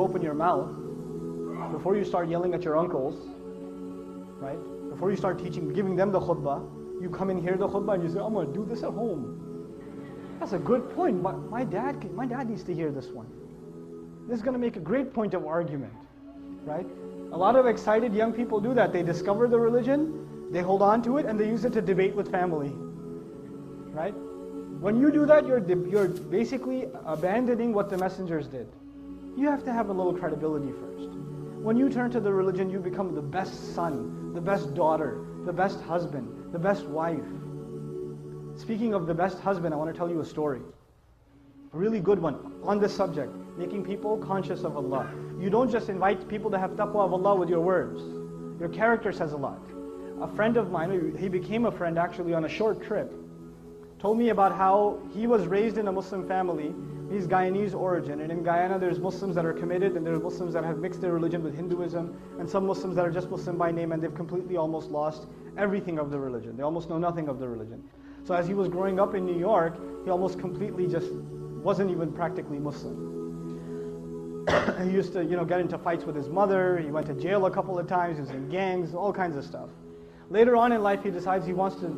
open your mouth, before you start yelling at your uncles, right? Before you start teaching, giving them the khutbah, you come and hear the khutbah and you say, I'm going to do this at home. That's a good point. My dad needs to hear this one. This is going to make a great point of argument, right? A lot of excited young people do that. They discover the religion, they hold on to it, and they use it to debate with family, right? When you do that, you're basically abandoning what the messengers did. You have to have a little credibility first. When you turn to the religion, you become the best son, the best daughter, the best husband, the best wife. Speaking of the best husband, I want to tell you a story. A really good one on this subject, making people conscious of Allah. You don't just invite people to have taqwa of Allah with your words. Your character says a lot. A friend of mine, he became a friend actually on a short trip, told me about how he was raised in a Muslim family. He's Guyanese origin, and in Guyana there's Muslims that are committed, and there's Muslims that have mixed their religion with Hinduism, and some Muslims that are just Muslim by name, and they've completely almost lost everything of the religion. They almost know nothing of the religion. So as he was growing up in New York, he almost completely just wasn't even practically Muslim. He used to, get into fights with his mother. He went to jail a couple of times. He was in gangs, all kinds of stuff. Later on in life, he decides he wants to,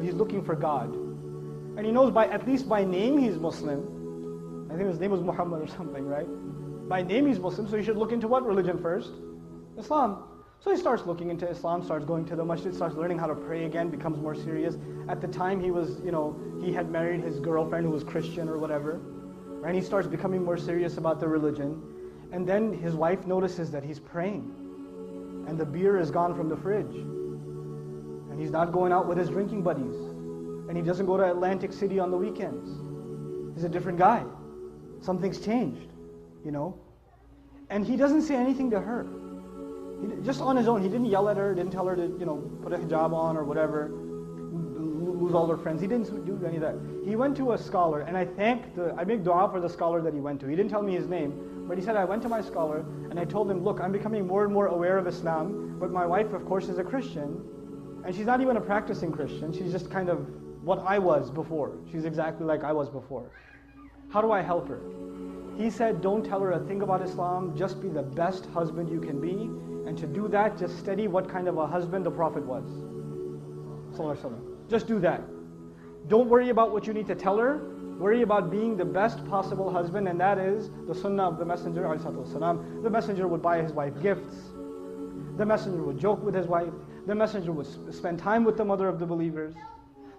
he's looking for God. And he knows at least by name he's Muslim. I think his name was Muhammad or something, right? By name he's Muslim, so he should look into what religion first? Islam. So he starts looking into Islam, starts going to the masjid, starts learning how to pray again, becomes more serious. At the time he was, he had married his girlfriend who was Christian or whatever. And he starts becoming more serious about the religion. And then his wife notices that he's praying. And the beer is gone from the fridge. And he's not going out with his drinking buddies. And he doesn't go to Atlantic City on the weekends. He's a different guy. Something's changed, And he doesn't say anything to her. Just on his own, he didn't yell at her, didn't tell her to, put a hijab on or whatever, lose all her friends. He didn't do any of that. He went to a scholar, and I make dua for the scholar that he went to. He didn't tell me his name, but he said, I went to my scholar, and I told him, look, I'm becoming more and more aware of Islam, but my wife, of course, is a Christian, and she's not even a practicing Christian. She's just kind of what I was before. She's exactly like I was before. How do I help her? He said, don't tell her a thing about Islam, just be the best husband you can be, and to do that, just study what kind of a husband the Prophet was. Sallallahu. Just do that. Don't worry about what you need to tell her. Worry about being the best possible husband, and that is the sunnah of the Messenger. The Messenger would buy his wife gifts. The Messenger would joke with his wife. The Messenger would spend time with the mother of the believers.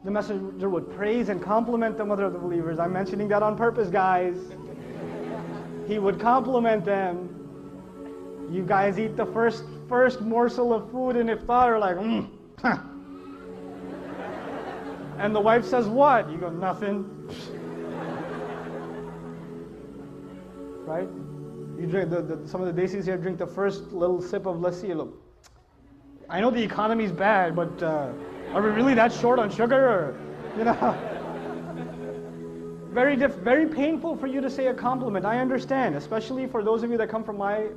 The Messenger would praise and compliment the mother of the believers. I'm mentioning that on purpose, guys. He would compliment them. You guys eat the first morsel of food in iftar, like, And the wife says, what? You go, nothing. Right? You drink, some of the desis here drink the first little sip of lassi. Look, I know the economy's bad, but are we really that short on sugar? Or, very painful for you to say a compliment. I understand, especially for those of you that come from my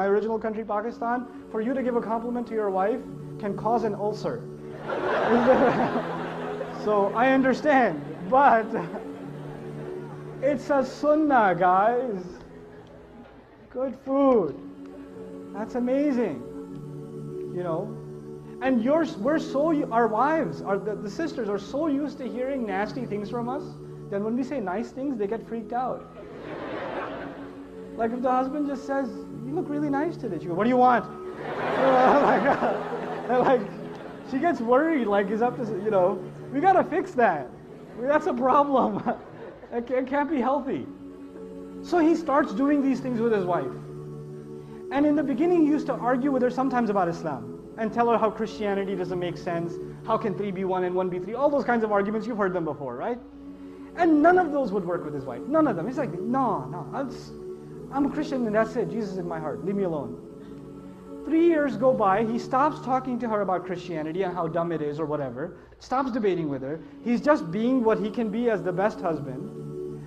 original country, Pakistan. For you to give a compliment to your wife can cause an ulcer. So I understand, but it's a sunnah, guys. Good food. That's amazing. And our wives, the sisters are so used to hearing nasty things from us that when we say nice things, they get freaked out. Like if the husband just says, you look really nice today. She goes, what do you want? She gets worried, like he's up to, we gotta fix that. That's a problem. It can't be healthy. So he starts doing these things with his wife. And in the beginning, he used to argue with her sometimes about Islam and tell her how Christianity doesn't make sense. How can 3 be 1 and 1 be 3? All those kinds of arguments, you've heard them before, right? And none of those would work with his wife. None of them. He's like, no, I'm a Christian and that's it. Jesus is in my heart. Leave me alone. 3 years go by. He stops talking to her about Christianity and how dumb it is or whatever. Stops debating with her. He's just being what he can be as the best husband.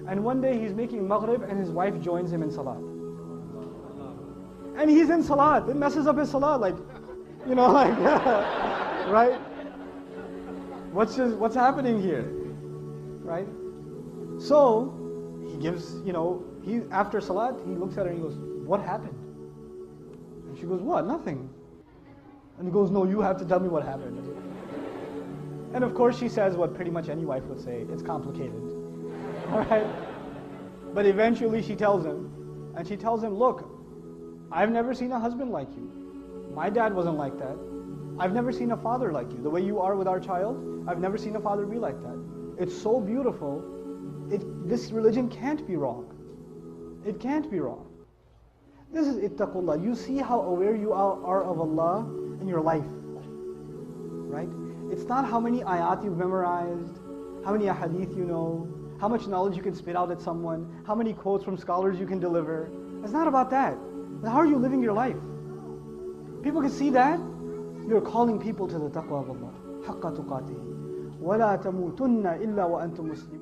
And one day he's making maghrib and his wife joins him in salat. And he's in salat. It messes up his salat. Right? What's happening here? Right? So he gives, after salat, he looks at her and he goes, what happened? And she goes, what? Nothing. And he goes, no, you have to tell me what happened. And of course she says what pretty much any wife would say, it's complicated. Alright? But eventually she tells him, and she tells him, look, I've never seen a husband like you. My dad wasn't like that. I've never seen a father like you. The way you are with our child, I've never seen a father be like that. It's so beautiful. This religion can't be wrong. It can't be wrong. This is ittaqullah. You see how aware you are of Allah in your life, right? It's not how many ayat you've memorized, how many ahadith you know, how much knowledge you can spit out at someone, how many quotes from scholars you can deliver. It's not about that. How are you living your life? People can see that. You're calling people to the taqwa of Allah. حَقَّ تُقَاتِهِ وَلَا تَمُوتُنَّ إِلَّا وَأَنْتُمْ مُسْلِمُونَ.